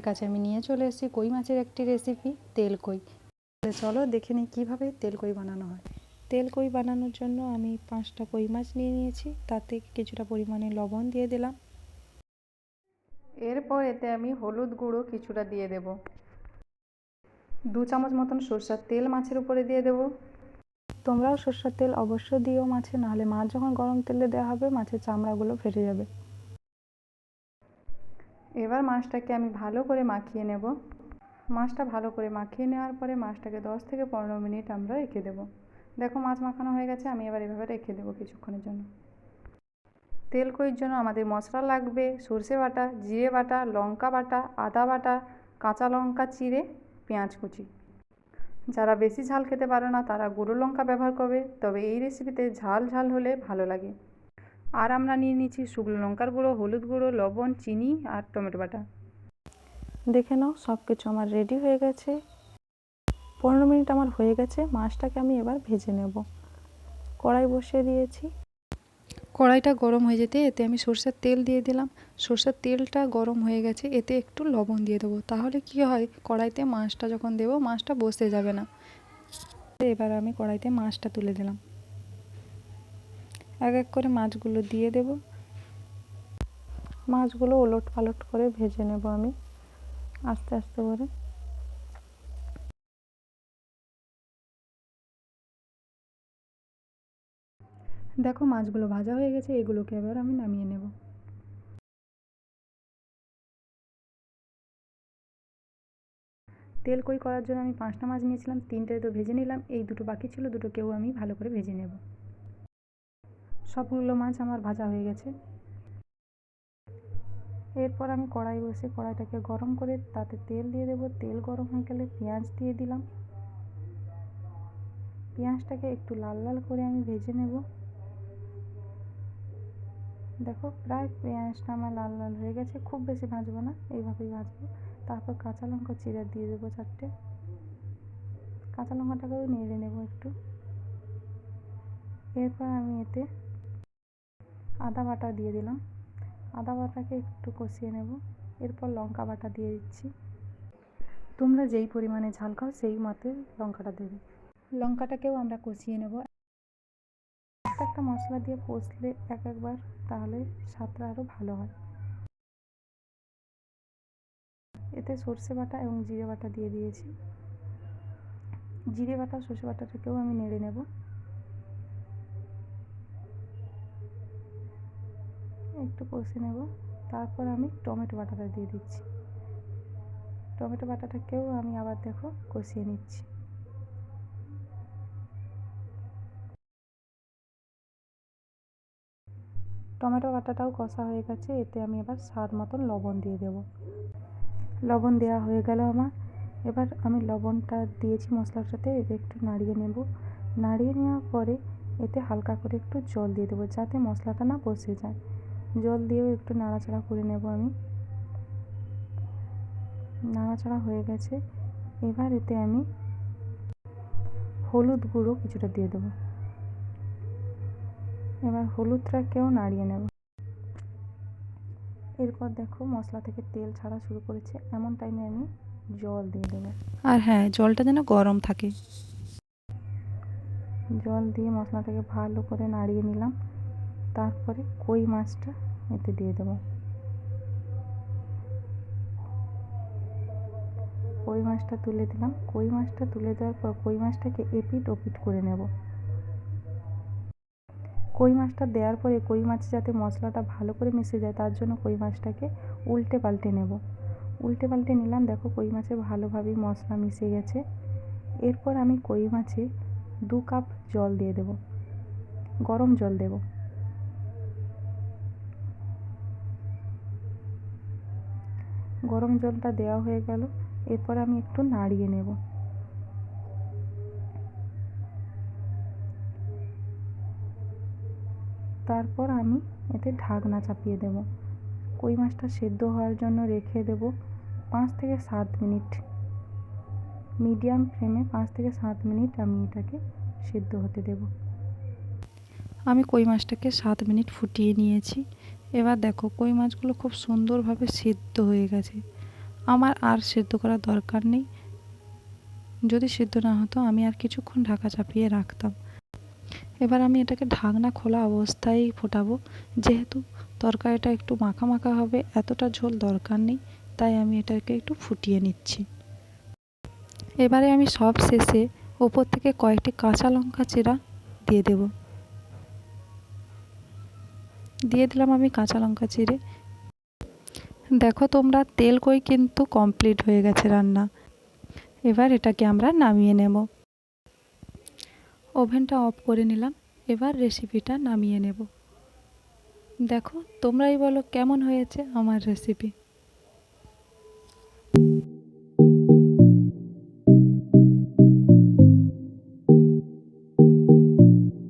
কাছে আমি নিয়ে চলে এসেছি কই মাছের একটি রেসিপি, তেল কই। চলো দেখে নিই কীভাবে তেল কই বানানো হয়। তেল কই বানানোর জন্য আমি 5টা কই মাছ নিয়ে নিয়েছি, তাতে কিছুটা পরিমাণে লবণ দিয়ে দিলাম। এরপর এতে আমি হলুদ গুঁড়ো কিছুটা দিয়ে দেব। 2 চামচ মতন সরষের তেল মাছের উপরে দিয়ে দেব। তোমরাও সরষের তেল অবশ্য দিও মাছে, নাহলে মাছ যখন গরম তেলে দেওয়া হবে মাছের চামড়াগুলো ফেটে যাবে। এবার মাছটাকে আমি ভালো করে মাখিয়ে নেব। মাছটা ভালো করে মাখিয়ে নেওয়ার পরে মাছটাকে 10 থেকে 15 মিনিট আমরা রেখে দেব। দেখো মাছ মাখানো হয়ে গেছে, আমি এবার এভাবে রেখে দেবো কিছুক্ষণের জন্য। তেল কইয়ের জন্য আমাদের মশলা লাগবে সর্ষে বাটা, জিরে বাটা, লঙ্কা বাটা, আদা বাটা, কাঁচা লঙ্কা চিড়ে, পেঁয়াজ কুচি। যারা বেশি ঝাল খেতে পারে না তারা গুঁড়ো লঙ্কা ব্যবহার করবে, তবে এই রেসিপিতে ঝাল ঝাল হলে ভালো লাগে। আর আমরা নিয়ে নিচ্ছি শুকনো লঙ্কার গুঁড়ো, হলুদ গুঁড়ো, লবণ, চিনি আর টমেটো বাটা। দেখে নাও সব কিছু আমার রেডি হয়ে গেছে। 15 মিনিট আমার হয়ে গেছে। মাছটাকে আমি এবার ভেজে নেব। কড়াই বসিয়ে দিয়েছি। কড়াইটা গরম হয়ে যেতে এতে আমি সরষের তেল দিয়ে দিলাম। সরষের তেলটা গরম হয়ে গেছে, এতে একটু লবণ দিয়ে দেবো। তাহলে কি হয়, কড়াইতে মাছটা যখন দেবো মাছটা বসে যাবে না। এবার আমি কড়াইতে মাছটা তুলে দিলাম। এক এক করে মাছগুলো দিয়ে দেব। মাছগুলো ওলট পালট করে ভেজে নেব আমি আস্তে আস্তে করে। দেখো মাছগুলো ভাজা হয়ে গেছে, এগুলোকে এবার আমি নামিয়ে নেব। তেল কই করার জন্য আমি 5টা মাছ নিয়েছিলাম, 3টে তো ভেজে নিলাম। এই 2টো বাকি ছিল, 2টোকেও আমি ভালো করে ভেজে নেব। সবগুলো মাছ আমার ভাজা হয়ে গেছে। এরপর আমি কড়াই বসে কড়াইটাকে গরম করে তাতে তেল দিয়ে দেবো। তেল গরম হয়ে গেলে পেঁয়াজ দিয়ে দিলাম। পেঁয়াজটাকে একটু লাল লাল করে আমি ভেজে নেব। দেখো প্রায় পেঁয়াজটা আমার লাল লাল হয়ে গেছে, খুব বেশি ভাজবো না, এইভাবেই ভাজবো। তারপর কাঁচা লঙ্কা চিড়ে দিয়ে দেবো 4টে। কাঁচা লঙ্কাটাকেও নেড়ে নেব একটু। এরপর আমি এতে আদা বাটা দিয়ে দিলাম। আদা বাটাকে একটু কষিয়ে নেব। এরপর লঙ্কা বাটা দিয়ে দিচ্ছি। তোমরা যেই পরিমাণে ঝাল খাও সেই মতে লঙ্কাটা দেবে। লঙ্কাটাকেও আমরা কষিয়ে নেব। একটা মশলা দিয়ে কষলে একবার, তাহলে স্বাদটা আরও ভালো হয়। এতে সর্ষে বাটা এবং জিরে বাটা দিয়ে দিয়েছি। জিরে বাটা সর্ষে বাটাটাকেও আমি নেড়ে নেব। একটু কষে নেব। তারপর আমি টমেটো বাটাটা দিয়ে দিচ্ছি। টমেটো বাটাটাকেও আমি আবার দেখো কষিয়ে নিচ্ছি। টমেটো বাটাটাও কষা হয়ে গেছে, এতে আমি এবার স্বাদ মতন লবণ দিয়ে দেব। লবণ দেওয়া হয়ে গেল আমার। এবার আমি লবণটা দিয়েছি মশলাটাতে, এতে একটু নাড়িয়ে নেব। নাড়িয়ে নেওয়ার পরে এতে হালকা করে একটু জল দিয়ে দেবো, যাতে মশলাটা না বসে যায়। জল দিয়েও একটু নাড়াচাড়া করে নেব আমি। নাড়াচাড়া হয়ে গেছে। এবার এতে আমি হলুদ গুঁড়ো কিছুটা দিয়ে দেবো। এবার হলুদটাকেও নাড়িয়ে নেব। এরপর দেখো মশলা থেকে তেল ছাড়া শুরু করেছে, এমন টাইমে আমি জল দিয়ে দেবো। আর হ্যাঁ, জলটা যেন গরম থাকে। জল দিয়ে মশলাটাকে ভালো করে নাড়িয়ে নিলাম। তারপরে কই মাছটা এতে দিয়ে দেবো। কই মাছটা তুলে দিলাম। কই মাছটা তুলে দেওয়ার পর কই মাছটাকে এপিট ওপিট করে নেব। কই মাছটা দেওয়ার পরে কই মাছে যাতে মশলাটা ভালো করে মিশে যায়, তার জন্য কই মাছটাকে উল্টে পাল্টে নেব। উল্টে পাল্টে নিলাম। দেখো কই মাছে ভালোভাবেই মশলা মিশে গেছে। এরপর আমি কই মাছে 2 কাপ জল দিয়ে দেব। গরম জল দেব। গরম জলটা দেওয়া হয়ে গেল। এরপর আমি একটু নাড়িয়ে নেব। তারপর আমি এতে ঢাকনা চাপিয়ে দেব। কই মাছটা সেদ্ধ হওয়ার জন্য রেখে দেব 5 থেকে 7 মিনিট। মিডিয়াম ফ্লেমে 5 থেকে 7 মিনিট আমি এটাকে সেদ্ধ হতে দেব। আমি কই মাছটাকে 7 মিনিট ফুটিয়ে নিয়েছি। এবার দেখো কই মাছগুলো খুব সুন্দরভাবে সেদ্ধ হয়ে গেছে। আমার আর সিদ্ধ করার দরকার নেই। যদি সিদ্ধ না হতো আমি আর কিছুক্ষণ ঢাকা চাপিয়ে রাখতাম। এবার আমি এটাকে ঢাকনা খোলা অবস্থায় ফোটাবো। যেহেতু তরকারিটা একটু মাখা মাখা হবে, এতটা ঝোল দরকার নেই, তাই আমি এটাকে একটু ফুটিয়ে নিচ্ছি। এবারে আমি সব শেষে ওপর থেকে কয়েকটি কাঁচা লঙ্কা চিরা দিয়ে দেব। দিয়ে দিলাম আমি কাঁচা লঙ্কা চিরে। দেখো তোমরা, তেল কই কিন্তু কমপ্লিট হয়ে গেছে রান্না। এবার এটাকে আমরা নামিয়ে নেব। ওভেনটা অফ করে নিলাম। এবার রেসিপিটা নামিয়ে নেব। দেখো তোমরাই বলো কেমন হয়েছে আমার রেসিপি।